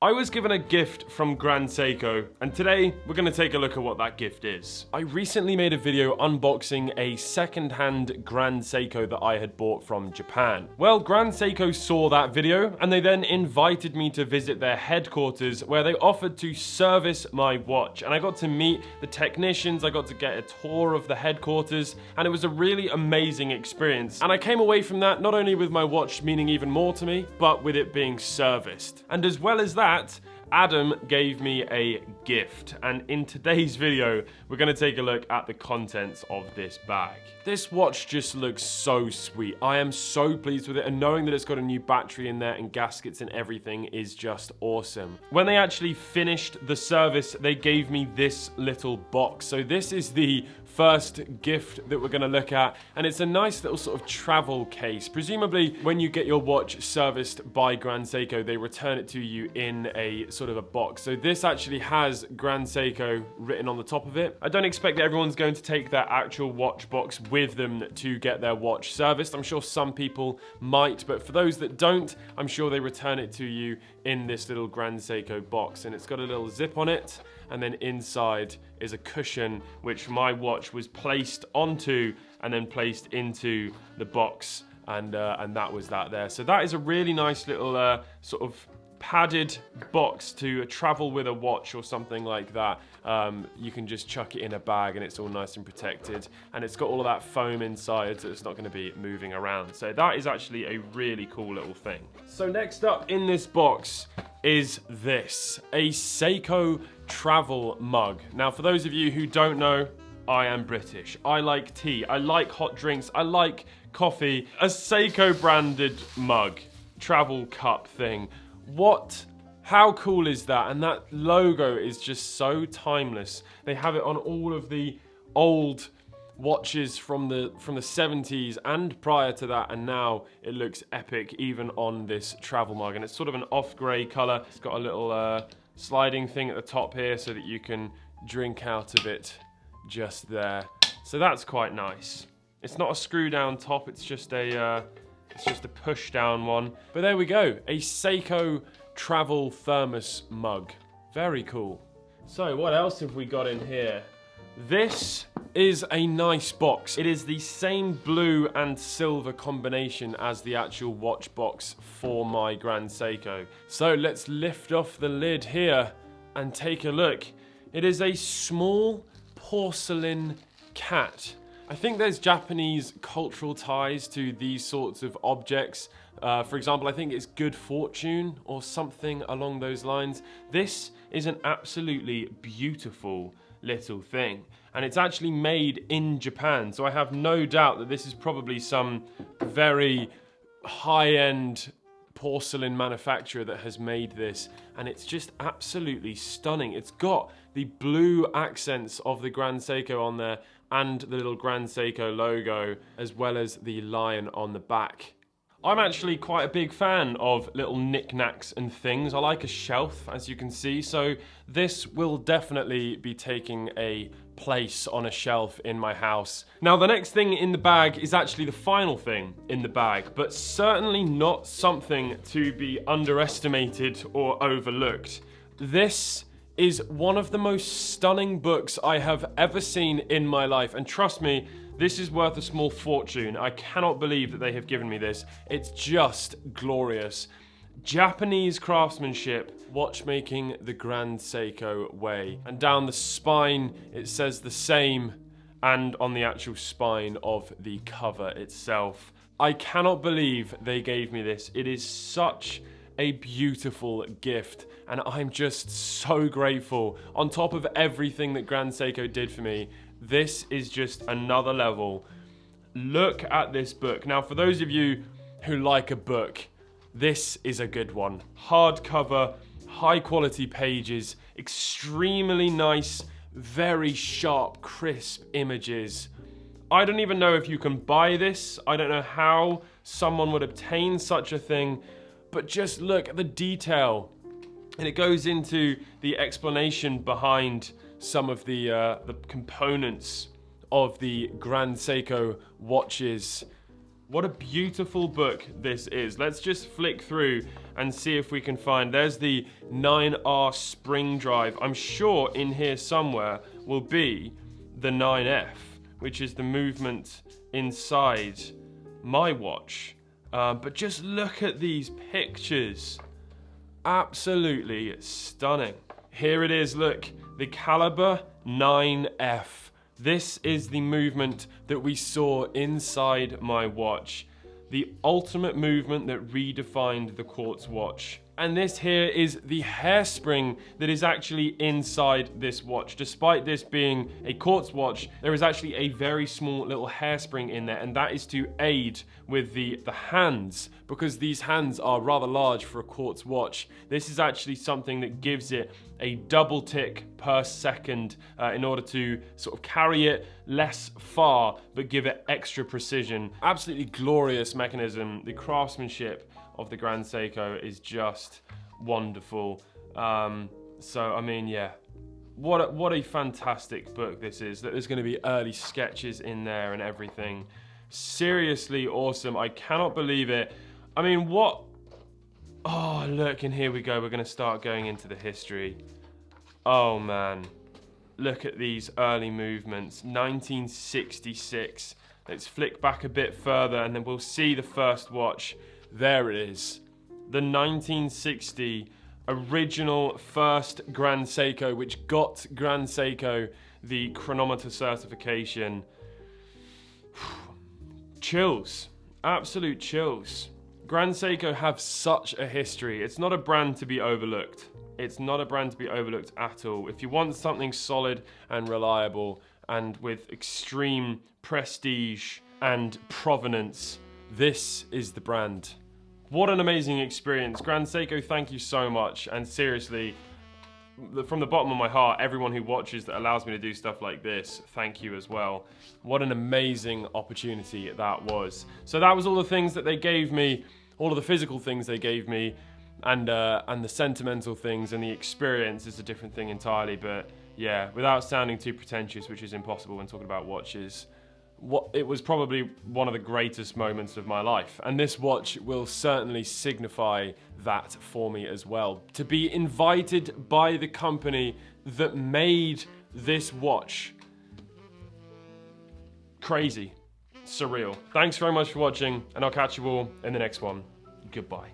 I was given a gift from Grand Seiko, and today we're going to take a look at what that gift is. I recently made a video unboxing a second-hand Grand Seiko that I had bought from Japan. Well, Grand Seiko saw that video, and they then invited me to visit their headquarters where they offered to service my watch. And I got to meet the technicians, I got to get a tour of the headquarters, and it was a really amazing experience. And I came away from that not only with my watch meaning even more to me, but with it being serviced. And as well as that, Adam gave me a gift, and in today's video we're going to take a look at the contents of this bag. This watch just looks so sweet. I am so pleased with it, and knowing that it's got a new battery in there and gaskets and everything is just awesome. When they actually finished the service, they gave me this little box. So this is the first gift that we're going to look at, and it's a nice little sort of travel case. Presumably when you get your watch serviced by Grand Seiko, they return it to you in a sort of a box. So this actually has Grand Seiko written on the top of it. I don't expect that everyone's going to take their actual watch box with them to get their watch serviced. I'm sure some people might, but for those that don't, I'm sure they return it to you in this little Grand Seiko box, and it's got a little zip on it, and then inside is a cushion which my watch was placed onto and then placed into the box, and that was that there. So that is a really nice little sort of padded box to travel with a watch or something like that. You can just chuck it in a bag and it's all nice and protected, and it's got all of that foam inside, so it's not going to be moving around. So that is actually a really cool little thing. So next up in this box is this, a Seiko travel mug. Now for those of you who don't know, I am British. I like tea, I like hot drinks, I like coffee. A Seiko branded mug, travel cup thing. How cool is that? And that logo is just so timeless. They have it on all of the old watches from the 70s and prior to that, and now it looks epic even on this travel mug. And it's sort of an off grey colour. It's got a little sliding thing at the top here so that you can drink out of it just there. So that's quite nice. It's not a screw down top, it's just a push down one. But there we go, a Seiko travel thermos mug. Very cool. So what else have we got in here? This is a nice box. It is the same blue and silver combination as the actual watch box for my Grand Seiko. So let's lift off the lid here and take a look. It is a small porcelain cat. I think there's Japanese cultural ties to these sorts of objects. For example, I think it's good fortune or something along those lines. This is an absolutely beautiful little thing, and it's actually made in Japan. So I have no doubt that this is probably some very high-end porcelain manufacturer that has made this, and it's just absolutely stunning. It's got the blue accents of the Grand Seiko on there and the little Grand Seiko logo, as well as the lion on the back. I'm actually quite a big fan of little knickknacks and things. I like a shelf, as you can see, so this will definitely be taking a place on a shelf in my house. Now the next thing in the bag is actually the final thing in the bag, but certainly not something to be underestimated or overlooked. This is one of the most stunning books I have ever seen in my life, and trust me, this is worth a small fortune. I cannot believe that they have given me this. It's just glorious. Japanese craftsmanship, watchmaking the Grand Seiko way. And down the spine, it says the same, and on the actual spine of the cover itself. I cannot believe they gave me this. It is such a beautiful gift, and I'm just so grateful. On top of everything that Grand Seiko did for me, this is just another level. Look at this book. Now, for those of you who like a book, this is a good one. Hardcover, high quality pages, extremely nice, very sharp, crisp images. I don't even know if you can buy this. I don't know how someone would obtain such a thing, but just look at the detail. And it goes into the explanation behind some of the components of the Grand Seiko watches. What a beautiful book this is. Let's just flick through and see if we can find. There's the 9R spring drive. I'm sure in here somewhere will be the 9F, which is the movement inside my watch. But just look at these pictures. Absolutely stunning. Here it is, look, the caliber 9F. This is the movement that we saw inside my watch. The ultimate movement that redefined the quartz watch. And this here is the hairspring that is actually inside this watch. Despite this being a quartz watch, there is actually a very small little hairspring in there, and that is to aid with the hands, because these hands are rather large for a quartz watch. This is actually something that gives it a double tick per second in order to sort of carry it less far, but give it extra precision. Absolutely glorious mechanism. The craftsmanship of the Grand Seiko is just wonderful. So I mean, yeah, what a fantastic book this is. That there's going to be early sketches in there and everything. Seriously awesome. I cannot believe it. I mean, what? Oh, look, and here we go. We're going to start going into the history. Oh man, look at these early movements. 1966. Let's flick back a bit further and then we'll see the first watch. There it is, the 1960 original first Grand Seiko, which got Grand Seiko the chronometer certification. Chills, absolute chills. Grand Seiko have such a history. It's not a brand to be overlooked. It's not a brand to be overlooked at all. If you want something solid and reliable and with extreme prestige and provenance, this is the brand. What an amazing experience. Grand Seiko, thank you so much. And seriously, from the bottom of my heart, everyone who watches that allows me to do stuff like this, thank you as well. What an amazing opportunity that was. So that was all the things that they gave me, all of the physical things they gave me, and the sentimental things, and the experience is a different thing entirely. But yeah, without sounding too pretentious, which is impossible when talking about watches, it was probably one of the greatest moments of my life, and this watch will certainly signify that for me as well. To be invited by the company that made this watch, crazy, surreal. Thanks very much for watching, and I'll catch you all in the next one. Goodbye.